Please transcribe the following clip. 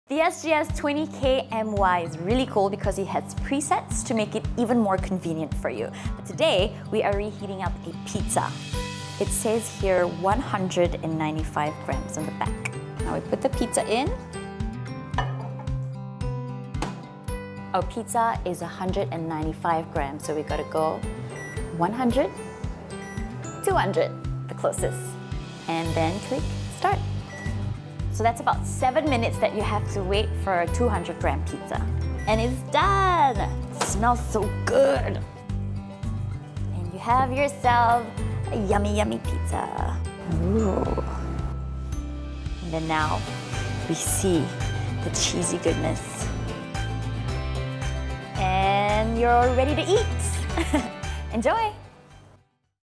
The ER-SGS20KMY is really cool because it has presets to make it even more convenient for you. But today, we are reheating up a pizza. It says here 195 grams on the back. Now we put the pizza in. Our pizza is 195 grams, so we gotta go 100, 200, the closest. And then click start. So that's about 7 minutes that you have to wait for a 200 gram pizza. And it's done! It smells so good! And you have yourself a yummy, yummy pizza. Ooh. And then now, we see the cheesy goodness. And you're ready to eat! Enjoy!